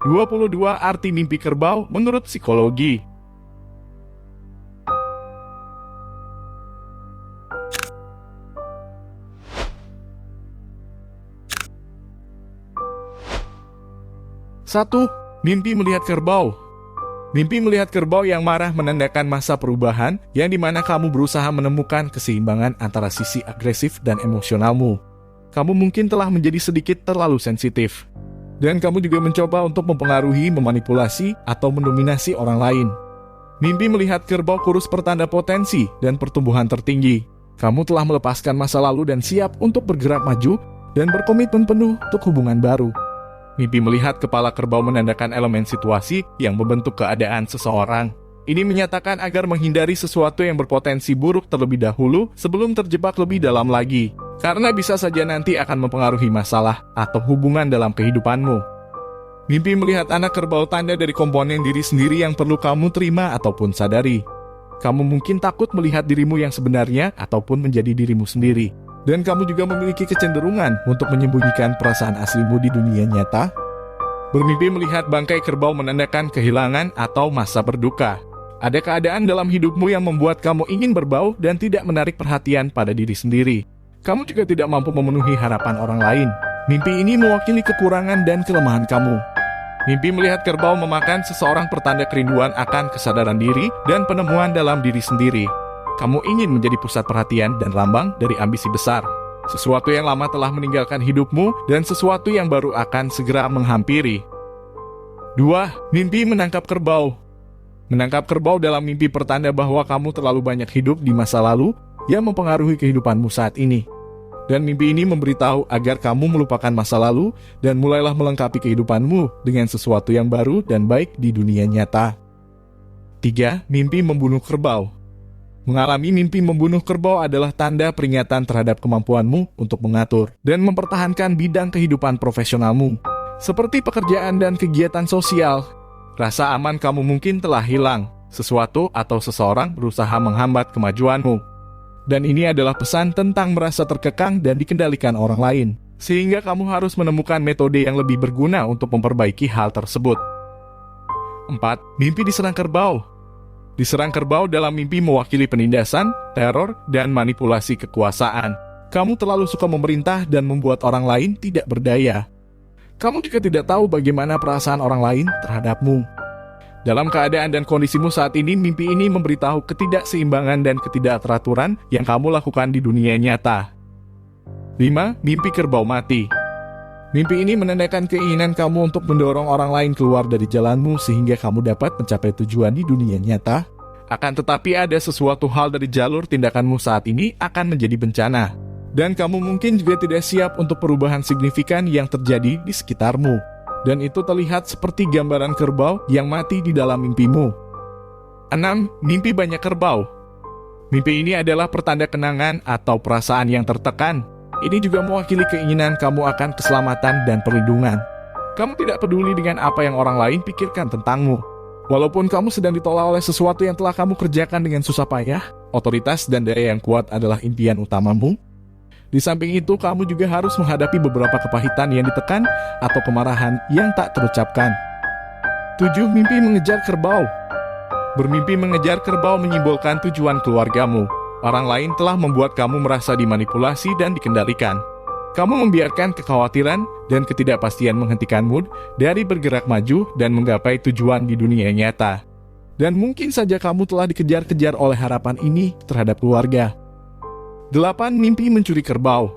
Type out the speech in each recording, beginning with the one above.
22 arti mimpi kerbau menurut psikologi. Satu, mimpi melihat kerbau. Mimpi melihat kerbau yang marah menandakan masa perubahan yang dimana kamu berusaha menemukan keseimbangan antara sisi agresif dan emosionalmu. Kamu mungkin telah menjadi sedikit terlalu sensitif. Dan kamu juga mencoba untuk mempengaruhi, memanipulasi, atau mendominasi orang lain. Mimpi melihat kerbau kurus pertanda potensi dan pertumbuhan tertinggi. Kamu telah melepaskan masa lalu dan siap untuk bergerak maju dan berkomitmen penuh untuk hubungan baru. Mimpi melihat kepala kerbau menandakan elemen situasi yang membentuk keadaan seseorang. Ini menyatakan agar menghindari sesuatu yang berpotensi buruk terlebih dahulu sebelum terjebak lebih dalam lagi. Karena bisa saja nanti akan mempengaruhi masalah atau hubungan dalam kehidupanmu. Mimpi melihat anak kerbau tanda dari komponen diri sendiri yang perlu kamu terima ataupun sadari. Kamu mungkin takut melihat dirimu yang sebenarnya ataupun menjadi dirimu sendiri. Dan kamu juga memiliki kecenderungan untuk menyembunyikan perasaan aslimu di dunia nyata. Bermimpi melihat bangkai kerbau menandakan kehilangan atau masa berduka. Ada keadaan dalam hidupmu yang membuat kamu ingin berbau dan tidak menarik perhatian pada diri sendiri. Kamu juga tidak mampu memenuhi harapan orang lain. Mimpi ini mewakili kekurangan dan kelemahan kamu. Mimpi melihat kerbau memakan seseorang pertanda kerinduan akan kesadaran diri dan penemuan dalam diri sendiri. Kamu ingin menjadi pusat perhatian dan lambang dari ambisi besar. Sesuatu yang lama telah meninggalkan hidupmu dan sesuatu yang baru akan segera menghampiri. 2. Mimpi menangkap kerbau. Menangkap kerbau dalam mimpi pertanda bahwa kamu terlalu banyak hidup di masa lalu yang mempengaruhi kehidupanmu saat ini. Dan mimpi ini memberitahu agar kamu melupakan masa lalu dan mulailah melengkapi kehidupanmu dengan sesuatu yang baru dan baik di dunia nyata. 3. Mimpi membunuh kerbau. Mengalami mimpi membunuh kerbau adalah tanda peringatan terhadap kemampuanmu untuk mengatur dan mempertahankan bidang kehidupan profesionalmu, seperti pekerjaan dan kegiatan sosial. Rasa aman kamu mungkin telah hilang, sesuatu atau seseorang berusaha menghambat kemajuanmu. Dan ini adalah pesan tentang merasa terkekang dan dikendalikan orang lain, sehingga kamu harus menemukan metode yang lebih berguna untuk memperbaiki hal tersebut. 4. Mimpi diserang kerbau. Diserang kerbau dalam mimpi mewakili penindasan, teror, dan manipulasi kekuasaan. Kamu terlalu suka memerintah dan membuat orang lain tidak berdaya. Kamu juga tidak tahu bagaimana perasaan orang lain terhadapmu. Dalam keadaan dan kondisimu saat ini, mimpi ini memberitahu ketidakseimbangan dan ketidakteraturan yang kamu lakukan di dunia nyata. 5. Mimpi kerbau mati. Mimpi ini menandakan keinginan kamu untuk mendorong orang lain keluar dari jalanmu sehingga kamu dapat mencapai tujuan di dunia nyata. Akan tetapi ada sesuatu hal dari jalur tindakanmu saat ini akan menjadi bencana. Dan kamu mungkin juga tidak siap untuk perubahan signifikan yang terjadi di sekitarmu. Dan itu terlihat seperti gambaran kerbau yang mati di dalam mimpimu. 6. Mimpi banyak kerbau. Mimpi ini adalah pertanda kenangan atau perasaan yang tertekan. Ini juga mewakili keinginan kamu akan keselamatan dan perlindungan. Kamu tidak peduli dengan apa yang orang lain pikirkan tentangmu. Walaupun kamu sedang ditolak oleh sesuatu yang telah kamu kerjakan dengan susah payah, otoritas dan daya yang kuat adalah impian utamamu. Di samping itu, kamu juga harus menghadapi beberapa kepahitan yang ditekan atau kemarahan yang tak terucapkan. 7. Mimpi mengejar kerbau. Bermimpi mengejar kerbau menyimbolkan tujuan keluargamu. Orang lain telah membuat kamu merasa dimanipulasi dan dikendalikan. Kamu membiarkan kekhawatiran dan ketidakpastian menghentikanmu dari bergerak maju dan menggapai tujuan di dunia nyata. Dan mungkin saja kamu telah dikejar-kejar oleh harapan ini terhadap keluarga. 8. Mimpi mencuri kerbau.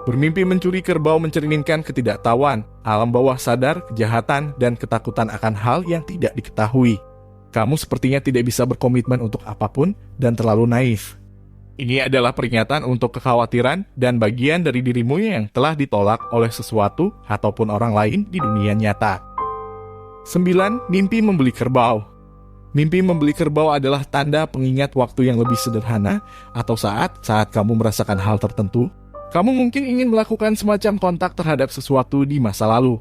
Bermimpi mencuri kerbau mencerminkan ketidaktahuan, alam bawah sadar, kejahatan, dan ketakutan akan hal yang tidak diketahui. Kamu sepertinya tidak bisa berkomitmen untuk apapun dan terlalu naif. Ini adalah peringatan untuk kekhawatiran dan bagian dari dirimu yang telah ditolak oleh sesuatu ataupun orang lain di dunia nyata. 9. Mimpi membeli kerbau. Mimpi membeli kerbau adalah tanda pengingat waktu yang lebih sederhana atau saat kamu merasakan hal tertentu. Kamu mungkin ingin melakukan semacam kontak terhadap sesuatu di masa lalu.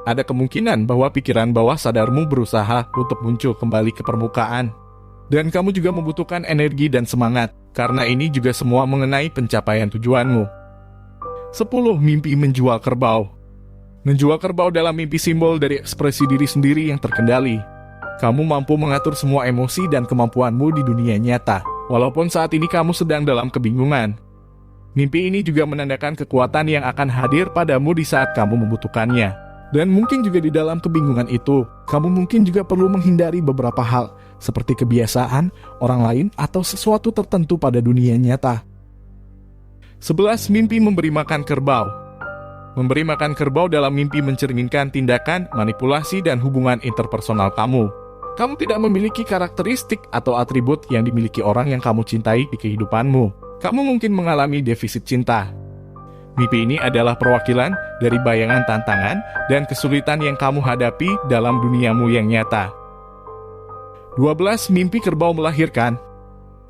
Ada kemungkinan bahwa pikiran bawah sadarmu berusaha untuk muncul kembali ke permukaan. Dan kamu juga membutuhkan energi dan semangat, karena ini juga semua mengenai pencapaian tujuanmu. 10. Mimpi menjual kerbau. Menjual kerbau dalam mimpi simbol dari ekspresi diri sendiri yang terkendali. Kamu mampu mengatur semua emosi dan kemampuanmu di dunia nyata, walaupun saat ini kamu sedang dalam kebingungan. Mimpi ini juga menandakan kekuatan yang akan hadir padamu di saat kamu membutuhkannya. Dan mungkin juga di dalam kebingungan itu, kamu mungkin juga perlu menghindari beberapa hal, seperti kebiasaan, orang lain, atau sesuatu tertentu pada dunia nyata. 11. Mimpi memberi makan kerbau. Memberi makan kerbau dalam mimpi mencerminkan tindakan, manipulasi, dan hubungan interpersonal kamu. Kamu tidak memiliki karakteristik atau atribut yang dimiliki orang yang kamu cintai di kehidupanmu. Kamu mungkin mengalami defisit cinta. Mimpi ini adalah perwakilan dari bayangan tantangan dan kesulitan yang kamu hadapi dalam duniamu yang nyata. 12. Mimpi kerbau melahirkan.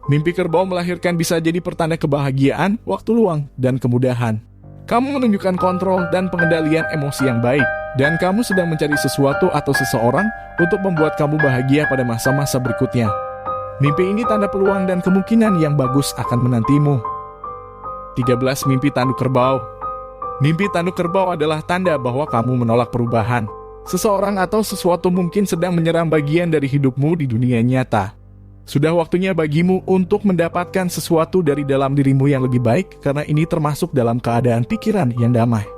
Mimpi kerbau melahirkan bisa jadi pertanda kebahagiaan, waktu luang, dan kemudahan. Kamu menunjukkan kontrol dan pengendalian emosi yang baik, dan kamu sedang mencari sesuatu atau seseorang untuk membuat kamu bahagia pada masa-masa berikutnya. Mimpi ini tanda peluang dan kemungkinan yang bagus akan menantimu. 13. Mimpi tanduk kerbau. Mimpi tanduk kerbau adalah tanda bahwa kamu menolak perubahan. Seseorang atau sesuatu mungkin sedang menyerang bagian dari hidupmu di dunia nyata. Sudah waktunya bagimu untuk mendapatkan sesuatu dari dalam dirimu yang lebih baik, karena ini termasuk dalam keadaan pikiran yang damai.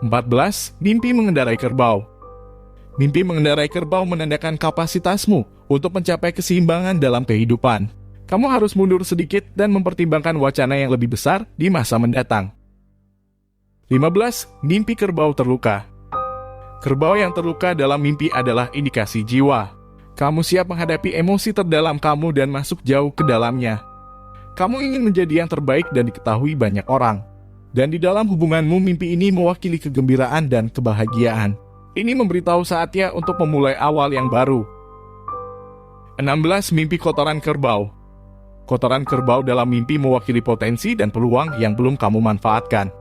14. Mimpi mengendarai kerbau. Mimpi mengendarai kerbau menandakan kapasitasmu untuk mencapai keseimbangan dalam kehidupan. Kamu harus mundur sedikit dan mempertimbangkan wacana yang lebih besar di masa mendatang. 15. Mimpi kerbau terluka. Kerbau yang terluka dalam mimpi adalah indikasi jiwa. Kamu siap menghadapi emosi terdalam kamu dan masuk jauh ke dalamnya. Kamu ingin menjadi yang terbaik dan diketahui banyak orang. Dan di dalam hubunganmu, mimpi ini mewakili kegembiraan dan kebahagiaan. Ini memberitahu saatnya untuk memulai awal yang baru. 16. Mimpi kotoran kerbau. Kotoran kerbau dalam mimpi mewakili potensi dan peluang yang belum kamu manfaatkan.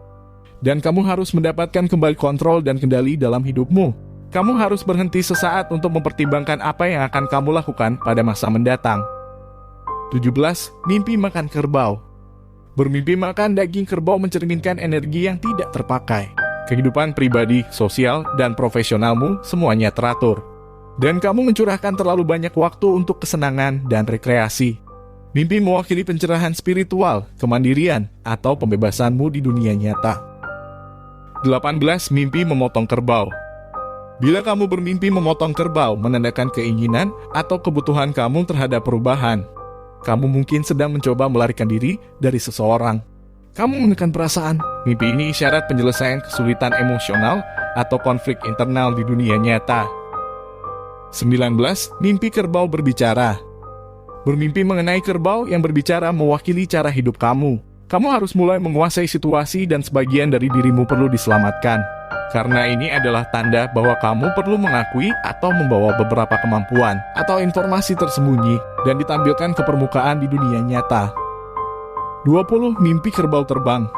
Dan kamu harus mendapatkan kembali kontrol dan kendali dalam hidupmu. Kamu harus berhenti sesaat untuk mempertimbangkan apa yang akan kamu lakukan pada masa mendatang. 17. Mimpi makan kerbau. Bermimpi makan daging kerbau mencerminkan energi yang tidak terpakai. Kehidupan pribadi, sosial, dan profesionalmu semuanya teratur. Dan kamu mencurahkan terlalu banyak waktu untuk kesenangan dan rekreasi. Mimpi mewakili pencerahan spiritual, kemandirian, atau pembebasanmu di dunia nyata. 18. Mimpi memotong kerbau. Bila kamu bermimpi memotong kerbau, menandakan keinginan atau kebutuhan kamu terhadap perubahan. Kamu mungkin sedang mencoba melarikan diri dari seseorang. Kamu menekan perasaan. Mimpi ini isyarat penyelesaian kesulitan emosional atau konflik internal di dunia nyata. 19. Mimpi kerbau berbicara. Bermimpi mengenai kerbau yang berbicara mewakili cara hidup kamu. Kamu harus mulai menguasai situasi dan sebagian dari dirimu perlu diselamatkan. Karena ini adalah tanda bahwa kamu perlu mengakui atau membawa beberapa kemampuan atau informasi tersembunyi dan ditampilkan ke permukaan di dunia nyata. 20. Mimpi kerbau terbang.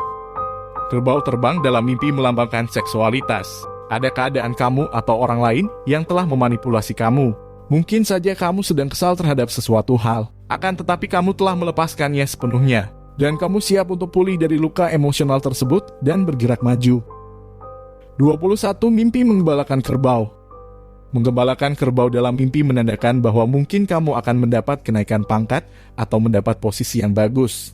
Kerbau terbang dalam mimpi melambangkan seksualitas. Ada keadaan kamu atau orang lain yang telah memanipulasi kamu. Mungkin saja kamu sedang kesal terhadap sesuatu hal, akan tetapi kamu telah melepaskannya sepenuhnya, dan kamu siap untuk pulih dari luka emosional tersebut dan bergerak maju. 21. Mimpi menggembalakan kerbau. Menggembalakan kerbau dalam mimpi menandakan bahwa mungkin kamu akan mendapat kenaikan pangkat atau mendapat posisi yang bagus.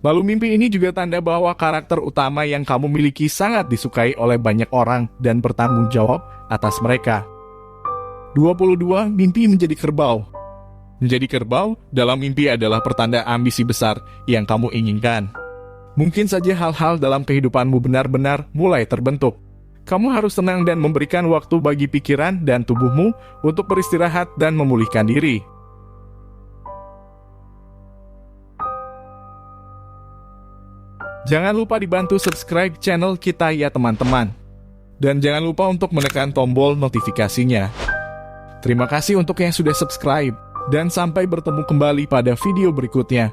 Lalu mimpi ini juga tanda bahwa karakter utama yang kamu miliki sangat disukai oleh banyak orang dan bertanggung jawab atas mereka. 22. Mimpi menjadi kerbau. Menjadi kerbau dalam mimpi adalah pertanda ambisi besar yang kamu inginkan. Mungkin saja hal-hal dalam kehidupanmu benar-benar mulai terbentuk. Kamu harus tenang dan memberikan waktu bagi pikiran dan tubuhmu untuk beristirahat dan memulihkan diri. Jangan lupa dibantu subscribe channel kita ya teman-teman. Dan jangan lupa untuk menekan tombol notifikasinya. Terima kasih untuk yang sudah subscribe. Dan sampai bertemu kembali pada video berikutnya.